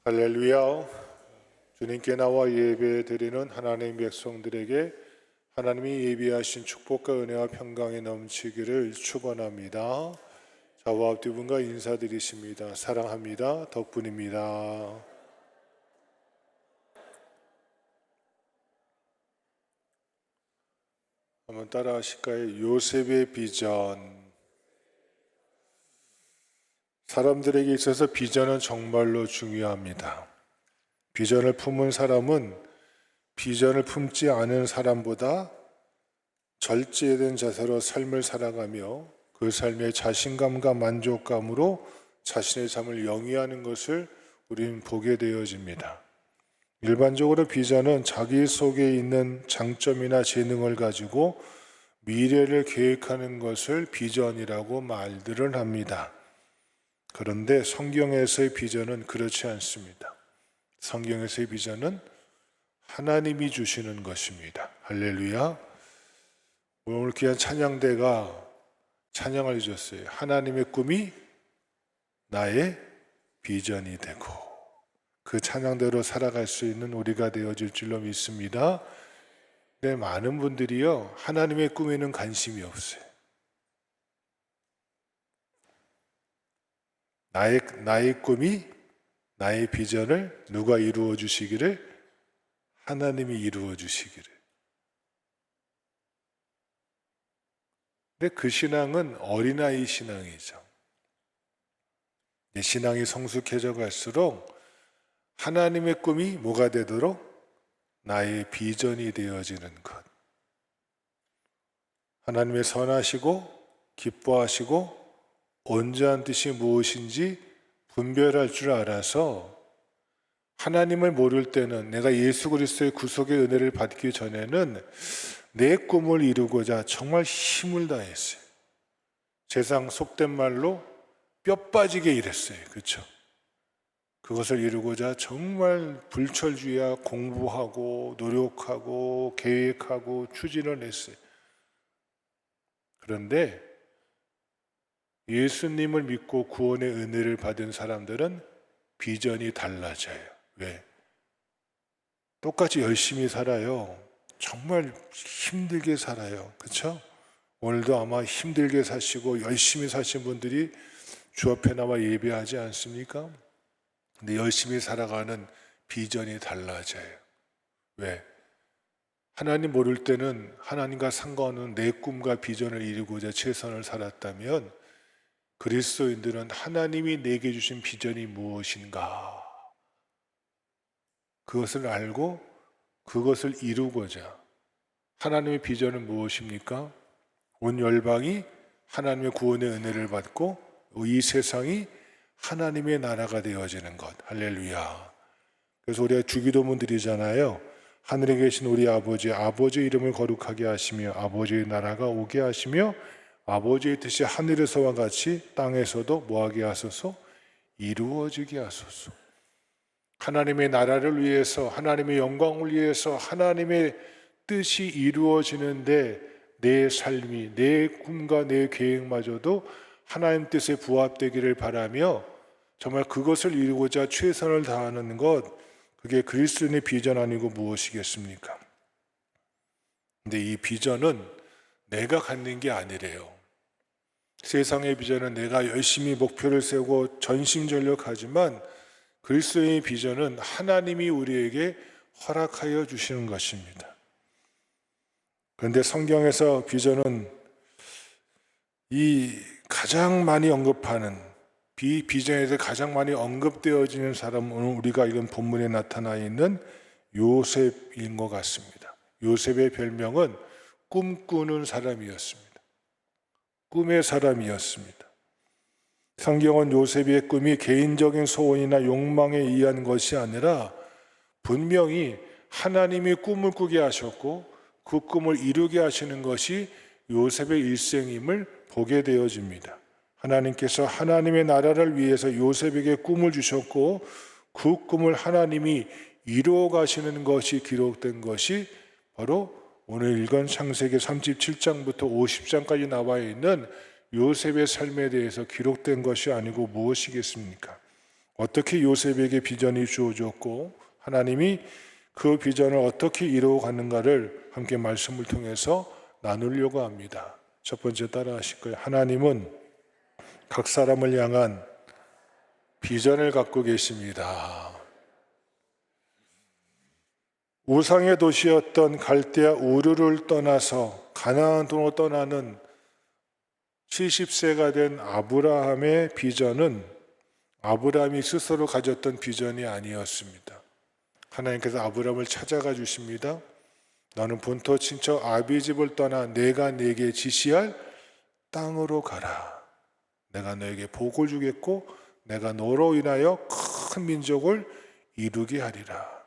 할렐루야. 주님께 나와 예배 드리는 하나님 백성들에게 하나님이 예비하신 축복과 은혜와 평강이 넘치기를 축원합니다. 저와 앞뒤 분과 인사드리십니다. 사랑합니다. 덕분입니다. 한번 따라 하실까요? 요셉의 비전. 사람들에게 있어서 비전은 정말로 중요합니다. 비전을 품은 사람은 비전을 품지 않은 사람보다 절제된 자세로 삶을 살아가며 그 삶의 자신감과 만족감으로 자신의 삶을 영위하는 것을 우리는 보게 되어집니다. 일반적으로 비전은 자기 속에 있는 장점이나 재능을 가지고 미래를 계획하는 것을 비전이라고 말들을 합니다. 그런데 성경에서의 비전은 그렇지 않습니다. 성경에서의 비전은 하나님이 주시는 것입니다. 할렐루야. 오늘 귀한 찬양대가 찬양을 해줬어요. 하나님의 꿈이 나의 비전이 되고 그 찬양대로 살아갈 수 있는 우리가 되어질 줄로 믿습니다. 근데 많은 분들이요, 하나님의 꿈에는 관심이 없어요. 나의 꿈이, 나의 비전을 누가 이루어 주시기를? 하나님이 이루어 주시기를. 근데 그 신앙은 어린아이 신앙이죠. 신앙이 성숙해져 갈수록 하나님의 꿈이 뭐가 되도록? 나의 비전이 되어지는 것. 하나님의 선하시고 기뻐하시고 온전한 뜻이 무엇인지 분별할 줄 알아서 하나님을 모를 때는, 내가 예수 그리스도의 구속의 은혜를 받기 전에는 내 꿈을 이루고자 정말 힘을 다했어요. 세상 속된 말로 뼈 빠지게 일했어요. 그렇죠? 그것을 이루고자 정말 불철주야 공부하고 노력하고 계획하고 추진을 했어요. 그런데 예수님을 믿고 구원의 은혜를 받은 사람들은 비전이 달라져요. 왜? 똑같이 열심히 살아요. 정말 힘들게 살아요. 그렇죠? 오늘도 아마 힘들게 사시고 열심히 사신 분들이 주 앞에 나와 예배하지 않습니까? 근데 열심히 살아가는 비전이 달라져요. 왜? 하나님 모를 때는 하나님과 상관없는 내 꿈과 비전을 이루고자 최선을 살았다면, 그리스도인들은 하나님이 내게 주신 비전이 무엇인가? 그것을 알고 그것을 이루고자. 하나님의 비전은 무엇입니까? 온 열방이 하나님의 구원의 은혜를 받고 이 세상이 하나님의 나라가 되어지는 것. 할렐루야. 그래서 우리가 주기도문 드리잖아요. 하늘에 계신 우리 아버지 이름을 거룩하게 하시며 아버지의 나라가 오게 하시며 아버지의 뜻이 하늘에서와 같이 땅에서도 뭐하게 하소서? 이루어지게 하소서. 하나님의 나라를 위해서, 하나님의 영광을 위해서 하나님의 뜻이 이루어지는데 내 삶이, 내 꿈과 내 계획마저도 하나님 뜻에 부합되기를 바라며 정말 그것을 이루고자 최선을 다하는 것, 그게 그리스도인의 비전 아니고 무엇이겠습니까? 근데 이 비전은 내가 갖는 게 아니래요. 세상의 비전은 내가 열심히 목표를 세우고 전심전력하지만 그리스도의 비전은 하나님이 우리에게 허락하여 주시는 것입니다. 그런데 성경에서 비전은 이 가장 많이 언급하는, 비전에 대해 가장 많이 언급되어지는 사람은 오늘 우리가 읽은 본문에 나타나 있는 요셉인 것 같습니다. 요셉의 별명은 꿈꾸는 사람이었습니다. 꿈의 사람이었습니다. 성경은 요셉의 꿈이 개인적인 소원이나 욕망에 의한 것이 아니라 분명히 하나님이 꿈을 꾸게 하셨고 그 꿈을 이루게 하시는 것이 요셉의 일생임을 보게 되어집니다. 하나님께서 하나님의 나라를 위해서 요셉에게 꿈을 주셨고 그 꿈을 하나님이 이루어 가시는 것이 기록된 것이 바로 오늘 읽은 창세기 37장부터 50장까지 나와 있는 요셉의 삶에 대해서 기록된 것이 아니고 무엇이겠습니까? 어떻게 요셉에게 비전이 주어졌고 하나님이 그 비전을 어떻게 이루어가는가를 함께 말씀을 통해서 나누려고 합니다. 첫 번째 따라 하실 거예요. 하나님은 각 사람을 향한 비전을 갖고 계십니다. 우상의 도시였던 갈대아 우르를 떠나서 가나안으로 떠나는 70세가 된 아브라함의 비전은 아브라함이 스스로 가졌던 비전이 아니었습니다. 하나님께서 아브라함을 찾아가 주십니다. 너는 본토 친척 아비 집을 떠나 내가 네게 지시할 땅으로 가라. 내가 너에게 복을 주겠고 내가 너로 인하여 큰 민족을 이루게 하리라.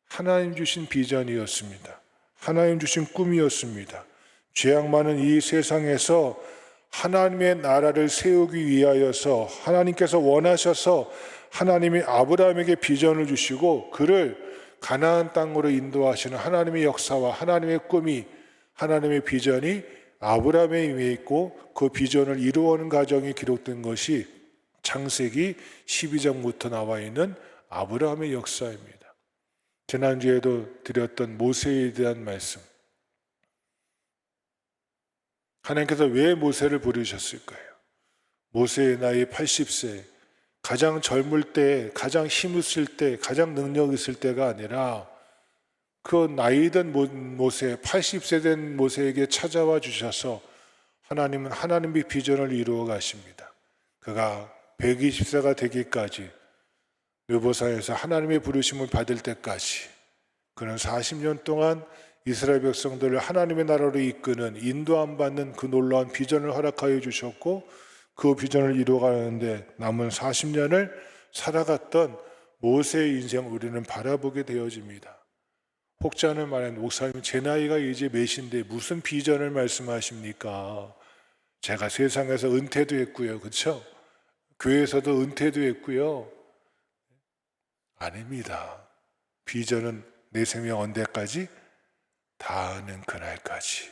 하나님 주신 비전이었습니다. 하나님 주신 꿈이었습니다. 죄악 많은 이 세상에서 하나님의 나라를 세우기 위하여서 하나님께서 원하셔서 하나님이 아브라함에게 비전을 주시고 그를 가나안 땅으로 인도하시는 하나님의 역사와 하나님의 꿈이, 하나님의 비전이 아브라함에 임해 있고 그 비전을 이루어오는 과정이 기록된 것이 창세기 12장부터 나와 있는 아브라함의 역사입니다. 지난주에도 드렸던 모세에 대한 말씀, 하나님께서 왜 모세를 부르셨을까요? 모세의 나이 80세, 가장 젊을 때, 가장 힘있을 때, 가장 능력 있을 때가 아니라 그 나이 든 모세, 80세 된 모세에게 찾아와 주셔서 하나님은 하나님의 비전을 이루어 가십니다. 그가 120세가 되기까지 르보산에서 하나님의 부르심을 받을 때까지 그는 40년 동안 이스라엘 백성들을 하나님의 나라로 이끄는 인도함 받는 그 놀라운 비전을 허락하여 주셨고 그 비전을 이루어가는데 남은 40년을 살아갔던 모세의 인생을 우리는 바라보게 되어집니다. 혹자는 말하는 목사님 제 나이가 이제 몇인데 무슨 비전을 말씀하십니까? 제가 세상에서 은퇴도 했고요. 그렇죠? 교회에서도 은퇴도 했고요. 아닙니다. 비전은 내 생명 언제까지? 다하는 그날까지.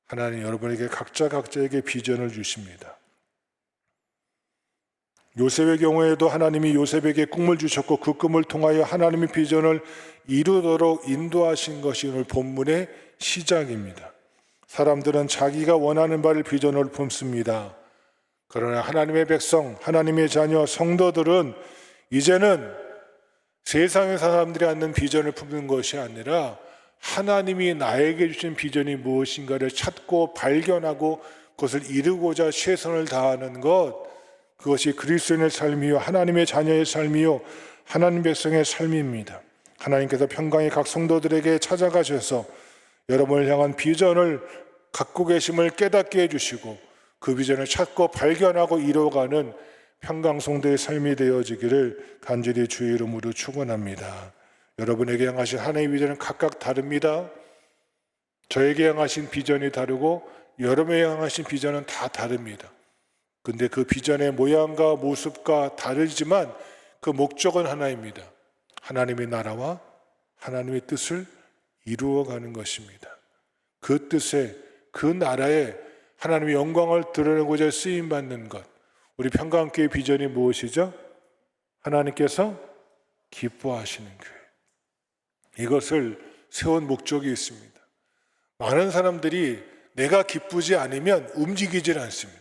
하나님 여러분에게 각자에게 비전을 주십니다. 요셉의 경우에도 하나님이 요셉에게 꿈을 주셨고 그 꿈을 통하여 하나님의 비전을 이루도록 인도하신 것이 오늘 본문의 시작입니다. 사람들은 자기가 원하는 바를 비전으로 품습니다. 그러나 하나님의 백성, 하나님의 자녀, 성도들은 이제는 세상의 사람들이 갖는 비전을 품는 것이 아니라 하나님이 나에게 주신 비전이 무엇인가를 찾고 발견하고 그것을 이루고자 최선을 다하는 것, 그것이 그리스도인의 삶이요 하나님의 자녀의 삶이요 하나님 백성의 삶입니다. 하나님께서 평강의 각 성도들에게 찾아가셔서 여러분을 향한 비전을 갖고 계심을 깨닫게 해주시고 그 비전을 찾고 발견하고 이루어가는 평강성도의 삶이 되어지기를 간절히 주의 이름으로 축원합니다. 여러분에게 향하신 하나님의 비전은 각각 다릅니다. 저에게 향하신 비전이 다르고 여러분에게 향하신 비전은 다 다릅니다. 근데 그 비전의 모양과 모습과 다르지만 그 목적은 하나입니다. 하나님의 나라와 하나님의 뜻을 이루어가는 것입니다. 그 뜻에, 그 나라에 하나님의 영광을 드러내고자 쓰임받는 것. 우리 평강교회 비전이 무엇이죠? 하나님께서 기뻐하시는 교회. 이것을 세운 목적이 있습니다. 많은 사람들이 내가 기쁘지 않으면 움직이질 않습니다.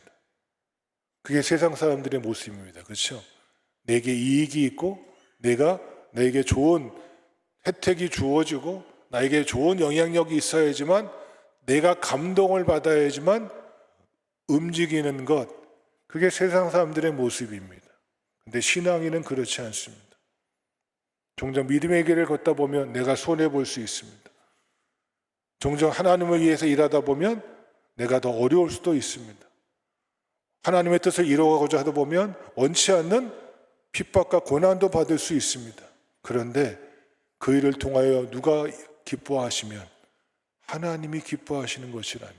그게 세상 사람들의 모습입니다. 그렇죠? 내게 이익이 있고 내게 좋은 혜택이 주어지고 나에게 좋은 영향력이 있어야지만 내가 감동을 받아야지만 움직이는 것, 그게 세상 사람들의 모습입니다. 근데 신앙인은 그렇지 않습니다. 종종 믿음의 길을 걷다 보면 내가 손해볼 수 있습니다. 종종 하나님을 위해서 일하다 보면 내가 더 어려울 수도 있습니다. 하나님의 뜻을 이루어가고자 하다 보면 원치 않는 핍박과 고난도 받을 수 있습니다. 그런데 그 일을 통하여 누가 기뻐하시면 하나님이 기뻐하시는 것이라면,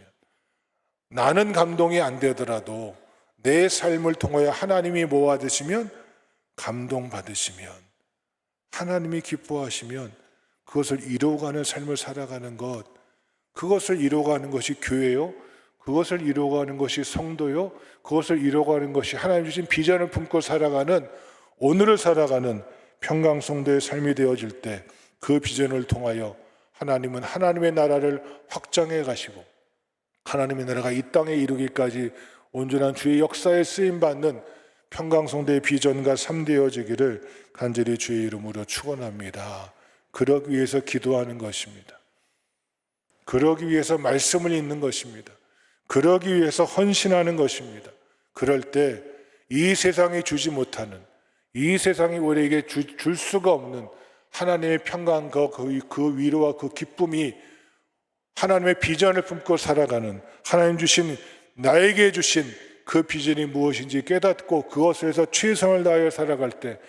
나는 감동이 안 되더라도 내 삶을 통하여 하나님이 뭐 받으시면, 감동 받으시면, 하나님이 기뻐하시면 그것을 이루어가는 삶을 살아가는 것, 그것을 이루어가는 것이 교회요, 그것을 이루어가는 것이 성도요, 그것을 이루어가는 것이 하나님 주신 비전을 품고 살아가는 오늘을 살아가는 평강성도의 삶이 되어질 때 그 비전을 통하여 하나님은 하나님의 나라를 확장해 가시고 하나님의 나라가 이 땅에 이루기까지 온전한 주의 역사에 쓰임받는 평강성도의 비전과 삶 되어지기를 간절히 주의 이름으로 축원합니다. 그러기 위해서 기도하는 것입니다. 그러기 위해서 말씀을 읽는 것입니다. 그러기 위해서 헌신하는 것입니다. 그럴 때 이 세상이 주지 못하는, 이 세상이 우리에게 줄 수가 없는 하나님의 평강과 그 위로와 그 기쁨이 하나님의 비전을 품고 살아가는, 하나님 주신, 나에게 주신 그 비전이 무엇인지 깨닫고 그것을 위해서 최선을 다하여 살아갈 때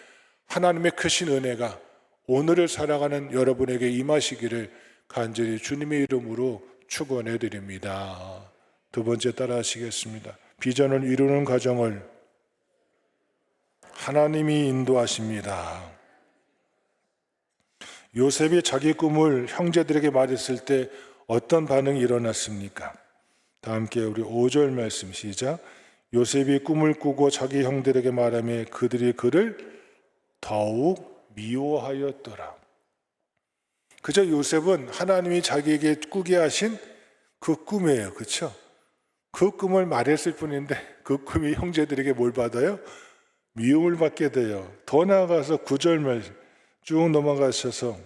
하나님의 크신 은혜가 오늘을 살아가는 여러분에게 임하시기를 간절히 주님의 이름으로 축원해 드립니다. 두 번째 따라 하시겠습니다. 비전을 이루는 과정을 하나님이 인도하십니다. 요셉이 자기 꿈을 형제들에게 말했을 때 어떤 반응이 일어났습니까? 다 함께 우리 5절 말씀 시작. 요셉이 꿈을 꾸고 자기 형들에게 말하며 그들이 그를 더욱 미워하였더라. 그저 요셉은 하나님이 자기에게 꾸게 하신 그 꿈이에요. 그렇죠? 그 꿈을 말했을 뿐인데 그 꿈이 형제들에게 뭘 받아요? 미움을 받게 돼요. 더 나아가서 9절 말씀 쭉 넘어가셔서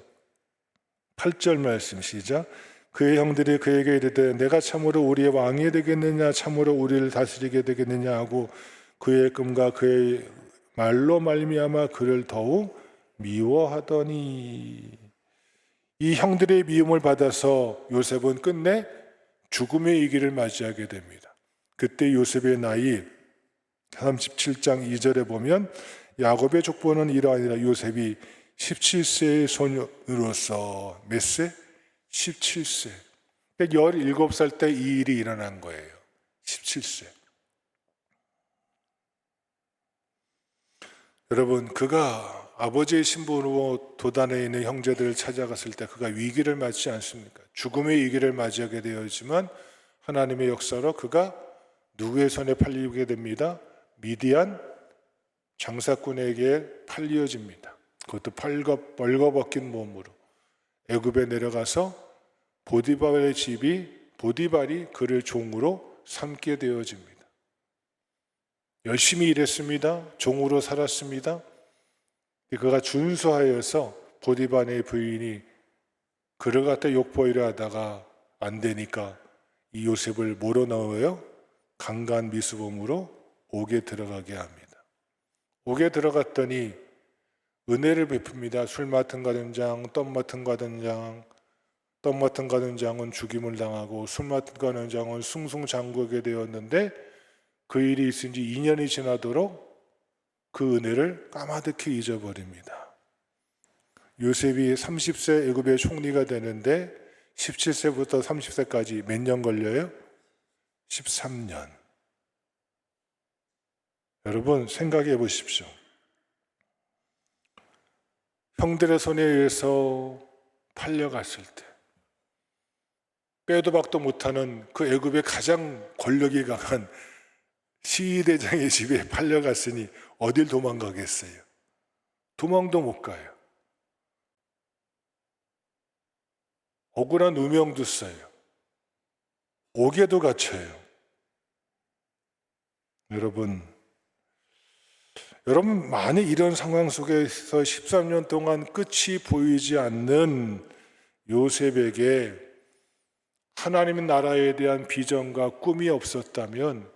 8절 말씀 시작. 그의 형들이 그에게 이르되 내가 참으로 우리의 왕이 되겠느냐, 참으로 우리를 다스리게 되겠느냐 하고 그의 꿈과 그의 말로 말미암아 그를 더욱 미워하더니, 이 형들의 미움을 받아서 요셉은 끝내 죽음의 위기를 맞이하게 됩니다. 그때 요셉의 나이 37장 2절에 보면 야곱의 족보는 이러하니라. 요셉이 17세의 소년으로서 몇 세? 17세. 17살 때 이 일이 일어난 거예요. 17세. 여러분, 그가 아버지의 신부로 도단에 있는 형제들을 찾아갔을 때 그가 위기를 맞지 않습니까? 죽음의 위기를 맞이하게 되었지만 하나님의 역사로 그가 누구의 손에 팔리게 됩니다? 미디안 장사꾼에게 팔려집니다. 그것도 벌거벗긴 몸으로 애굽에 내려가서 보디발이 그를 종으로 삼게 되어집니다. 열심히 일했습니다. 종으로 살았습니다. 그가 준수하여서 보디발의 부인이 그를 갖다 욕보이려 하다가 안 되니까 이 요셉을 뭐로 넣어요? 강간 미수범으로 옥에 들어가게 합니다. 옥에 들어갔더니 은혜를 베풉니다. 술 맡은 가든장, 떡 맡은 가든장, 떡 맡은 가든장은 죽임을 당하고 술 맡은 가든장은 승승장구하게 되었는데 그 일이 있은 지 2년이 지나도록 그 은혜를 까마득히 잊어버립니다. 요셉이 30세 애굽의 총리가 되는데 17세부터 30세까지 몇 년 걸려요? 13년. 여러분 생각해 보십시오. 형들의 손에 의해서 팔려갔을 때 빼도 박도 못하는 그 애굽의 가장 권력이 강한 시위대장의 집에 팔려갔으니 어딜 도망가겠어요? 도망도 못 가요. 억울한 누명도 써요. 옥에도 갇혀요. 여러분 만약 이런 상황 속에서 13년 동안 끝이 보이지 않는 요셉에게 하나님의 나라에 대한 비전과 꿈이 없었다면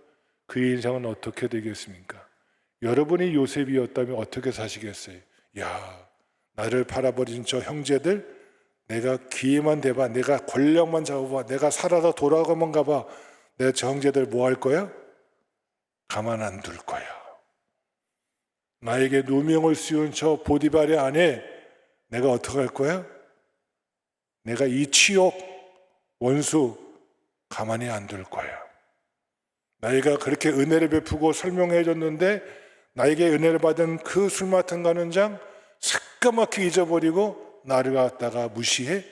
그 인생은 어떻게 되겠습니까? 여러분이 요셉이었다면 어떻게 사시겠어요? 야, 나를 팔아버린 저 형제들, 내가 기회만 대봐, 내가 권력만 잡아봐, 내가 살아서 돌아가면 가봐, 내가 저 형제들 뭐 할 거야? 가만 안 둘 거야. 나에게 누명을 씌운 저 보디발의 아내, 내가 어떻게 할 거야? 내가 이 치욕 원수 가만히 안 둘 거야. 나이가 그렇게 은혜를 베푸고 설명해 줬는데 나에게 은혜를 받은 그 술 맡은 가는장 새까맣게 잊어버리고 나를 갖다가 무시해?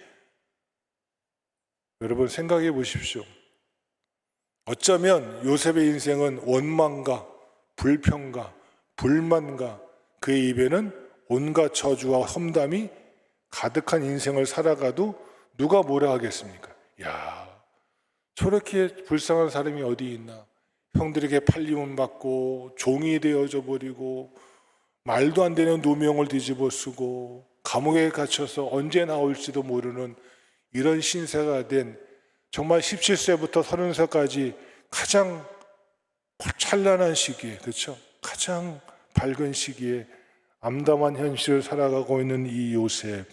여러분 생각해 보십시오. 어쩌면 요셉의 인생은 원망과 불평과 불만과 그의 입에는 온갖 저주와 험담이 가득한 인생을 살아가도 누가 뭐라 하겠습니까? 야, 저렇게 불쌍한 사람이 어디 있나? 형들에게 팔림을 받고 종이 되어져 버리고 말도 안 되는 누명을 뒤집어 쓰고 감옥에 갇혀서 언제 나올지도 모르는 이런 신세가 된 정말 17세부터 30세까지 가장 찬란한 시기에, 그렇죠? 가장 밝은 시기에 암담한 현실을 살아가고 있는 이 요셉,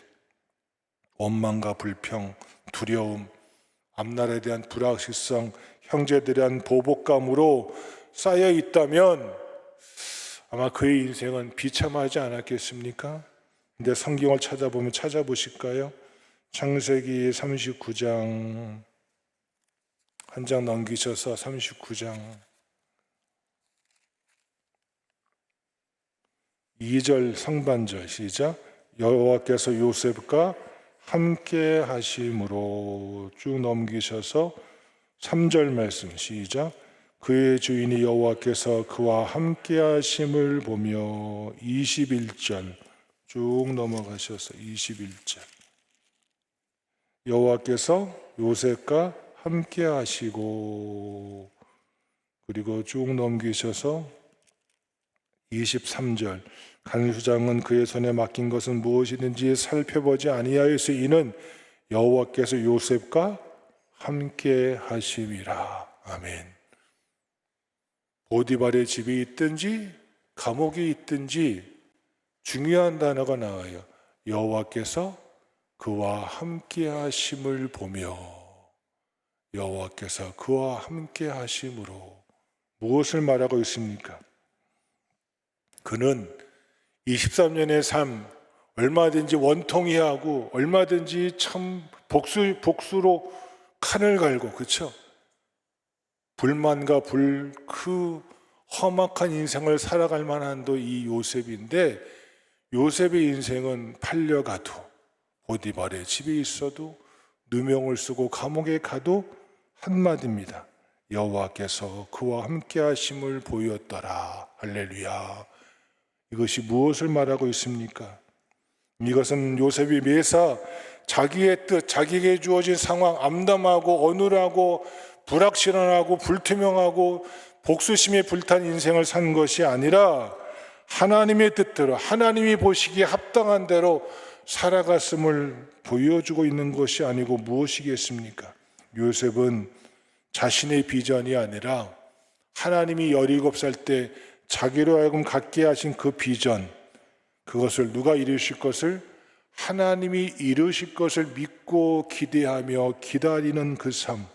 원망과 불평, 두려움, 앞날에 대한 불확실성, 형제들에 대한 보복감으로 쌓여 있다면 아마 그의 인생은 비참하지 않았겠습니까? 근데 성경을 찾아보실까요? 창세기 39장 한 장 넘기셔서 39장 2절 상반절 시작. 여호와께서 요셉과 함께 하심으로 쭉 넘기셔서 3절 말씀 시작. 그의 주인이 여호와께서 그와 함께 하심을 보며 21절 쭉 넘어가셔서 21절. 여호와께서 요셉과 함께 하시고, 그리고 쭉 넘기셔서 23절. 간수장은 그의 손에 맡긴 것은 무엇이든지 살펴보지 아니하였으 이는 여호와께서 요셉과 함께 하심이라. 아멘. 보디발의 집에 있든지 감옥에 있든지 중요한 단어가 나와요. 여호와께서 그와 함께 하심을 보며, 여호와께서 그와 함께 하심으로 무엇을 말하고 있습니까? 그는 23년의 삶 얼마든지 원통히 하고 얼마든지 참 복수로 칸을 갈고, 그렇죠? 불만과 그 험악한 인생을 살아갈 만한도 이 요셉인데, 요셉의 인생은 팔려가도 보디발의 집에 있어도 누명을 쓰고 감옥에 가도 한마디입니다. 여호와께서 그와 함께 하심을 보였더라. 할렐루야. 이것이 무엇을 말하고 있습니까? 이것은 요셉이 매사 자기의 뜻, 자기에게 주어진 상황, 암담하고 어눌하고 불확실하고 불투명하고 복수심에 불탄 인생을 산 것이 아니라 하나님의 뜻대로, 하나님이 보시기에 합당한 대로 살아갔음을 보여주고 있는 것이 아니고 무엇이겠습니까? 요셉은 자신의 비전이 아니라 하나님이 17살 때 자기로 하여금 갖게 하신 그 비전, 그것을 누가 이루실 것을, 하나님이 이루실 것을 믿고 기대하며 기다리는 그 삶,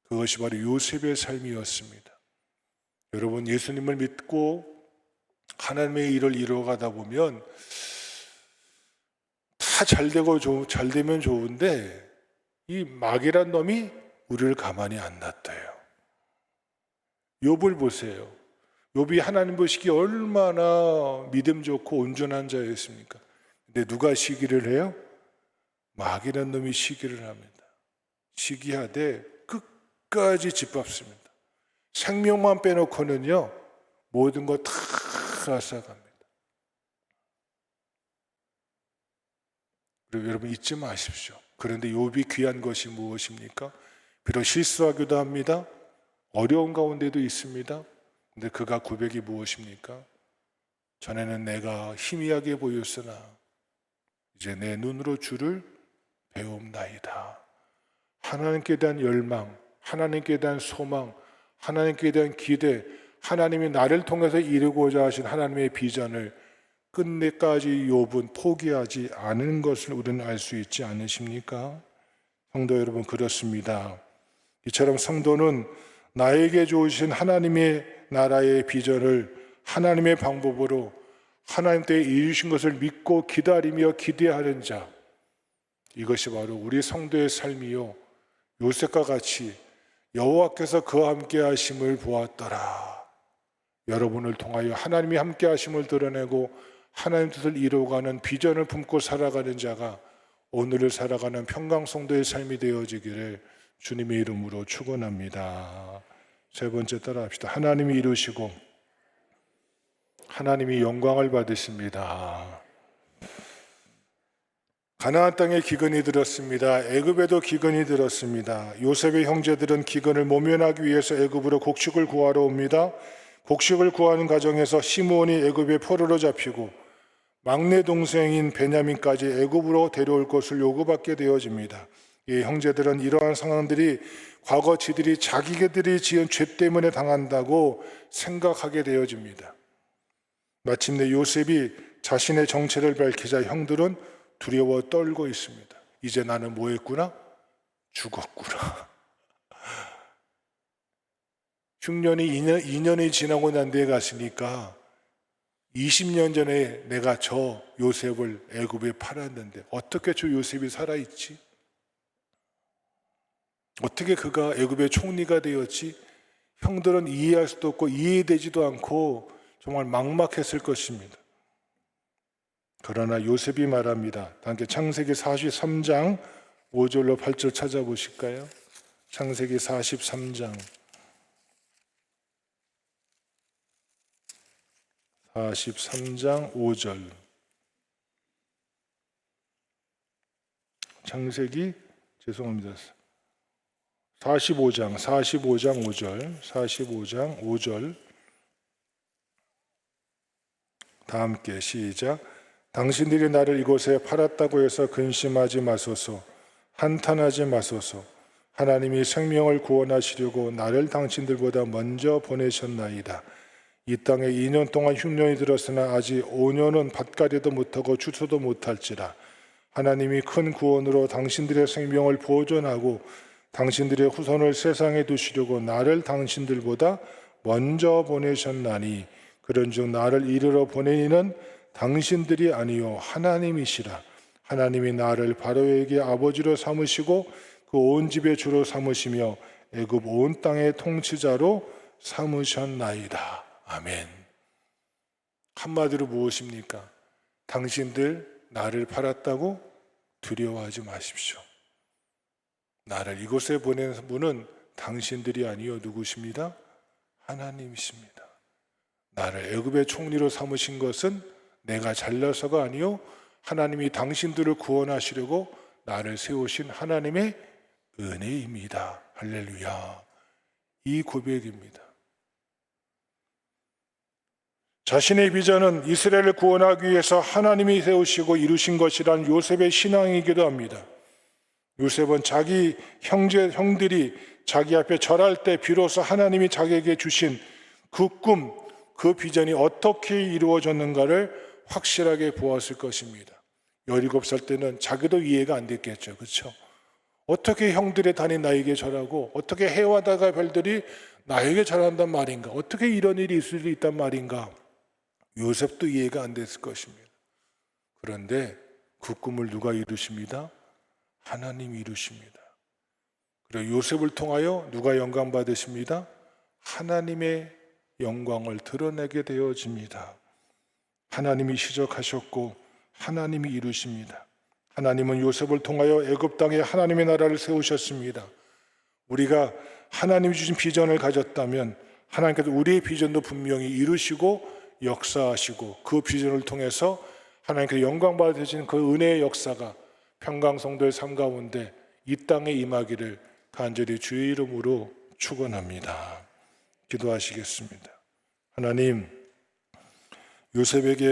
그것이 바로 요셉의 삶이었습니다. 여러분, 예수님을 믿고 하나님의 일을 이루어가다 보면 다 잘 되면 좋은데 이 마귀란 놈이 우리를 가만히 안 놔둬요. 욥을 보세요. 욥이 하나님 보시기에 얼마나 믿음 좋고 온전한 자였습니까? 근데 누가 시기를 해요? 마귀란 놈이 시기를 합니다. 시기하되 끝까지 짓밟습니다. 생명만 빼놓고는요 모든 거 다 앗아갑니다. 그리고 여러분 잊지 마십시오. 그런데 욥이 귀한 것이 무엇입니까? 비록 실수하기도 합니다. 어려운 가운데도 있습니다. 근데 그가 고백이 무엇입니까? 전에는 내가 희미하게 보였으나 이제 내 눈으로 주를 배움나이다. 하나님께 대한 열망, 하나님께 대한 소망, 하나님께 대한 기대, 하나님이 나를 통해서 이루고자 하신 하나님의 비전을 끝내까지 욥은 포기하지 않은 것을 우리는 알 수 있지 않으십니까? 성도 여러분, 그렇습니다. 이처럼 성도는 나에게 주신 하나님의 나라의 비전을 하나님의 방법으로 하나님 때에 이루신 것을 믿고 기다리며 기대하는 자, 이것이 바로 우리 성도의 삶이요 요셉과 같이 여호와께서 그와 함께 하심을 보았더라. 여러분을 통하여 하나님이 함께 하심을 드러내고 하나님 뜻을 이루어가는 비전을 품고 살아가는 자가 오늘을 살아가는 평강성도의 삶이 되어지기를 주님의 이름으로 축원합니다. 세 번째 따라합시다. 하나님이 이루시고 하나님이 영광을 받으십니다. 가나안 땅에 기근이 들었습니다. 애굽에도 기근이 들었습니다. 요셉의 형제들은 기근을 모면하기 위해서 애굽으로 곡식을 구하러 옵니다. 곡식을 구하는 과정에서 시므온이 애굽에 포로로 잡히고 막내 동생인 베냐민까지 애굽으로 데려올 것을 요구받게 되어집니다. 이 형제들은 이러한 상황들이 과거 지들이 자기들이 지은 죄 때문에 당한다고 생각하게 되어집니다. 마침내 요셉이 자신의 정체를 밝히자 형들은 두려워 떨고 있습니다. 이제 나는 뭐 했구나? 죽었구나. 흉년이 2년이 지나고 난 뒤에 갔으니까 20년 전에 내가 저 요셉을 애굽에 팔았는데 어떻게 저 요셉이 살아있지? 어떻게 그가 애굽의 총리가 되었지? 형들은 이해할 수도 없고 이해되지도 않고 정말 막막했을 것입니다. 그러나 요셉이 말합니다. 함께 창세기 43장 5절로 8절 찾아보실까요? 창세기 43장 5절. 창세기 45장 5절. 다 함께 시작. 당신들이 나를 이곳에 팔았다고 해서 근심하지 마소서, 한탄하지 마소서. 하나님이 생명을 구원하시려고 나를 당신들보다 먼저 보내셨나이다. 이 땅에 2년 동안 흉년이 들었으나 아직 5년은 밭가리도 못하고 추수도 못할지라. 하나님이 큰 구원으로 당신들의 생명을 보존하고 당신들의 후손을 세상에 두시려고 나를 당신들보다 먼저 보내셨나니 그런즉 나를 이르러 보내니는 당신들이 아니요 하나님이시라. 하나님이 나를 바로에게 아버지로 삼으시고 그 온 집의 주로 삼으시며 애굽 온 땅의 통치자로 삼으셨나이다. 아멘. 한마디로 무엇입니까? 당신들 나를 팔았다고 두려워하지 마십시오. 나를 이곳에 보낸 분은 당신들이 아니요 누구십니다? 하나님이십니다. 나를 애굽의 총리로 삼으신 것은 내가 잘나서가 아니요 하나님이 당신들을 구원하시려고 나를 세우신 하나님의 은혜입니다. 할렐루야. 이 고백입니다. 자신의 비전은 이스라엘을 구원하기 위해서 하나님이 세우시고 이루신 것이란 요셉의 신앙이기도 합니다. 요셉은 자기 형들이 자기 앞에 절할 때 비로소 하나님이 자기에게 주신 그 꿈, 그 비전이 어떻게 이루어졌는가를 확실하게 보았을 것입니다. 17살 때는 자기도 이해가 안 됐겠죠. 그렇죠? 어떻게 형들의 단이 나에게 절하고 어떻게 해와 달과 별들이 나에게 절한단 말인가? 어떻게 이런 일이 있을 수 있단 말인가? 요셉도 이해가 안 됐을 것입니다. 그런데 그 꿈을 누가 이루십니다? 하나님이 이루십니다. 그리고 요셉을 통하여 누가 영광 받으십니다? 하나님의 영광을 드러내게 되어집니다. 하나님이 시작하셨고 하나님이 이루십니다. 하나님은 요셉을 통하여 애굽 땅에 하나님의 나라를 세우셨습니다. 우리가 하나님이 주신 비전을 가졌다면 하나님께서 우리의 비전도 분명히 이루시고 역사하시고 그 비전을 통해서 하나님께서 영광 받으신 그 은혜의 역사가 평강성도의 삶 가운데 이 땅에 임하기를 간절히 주의 이름으로 축원합니다. 기도하시겠습니다. 하나님, 요셉에게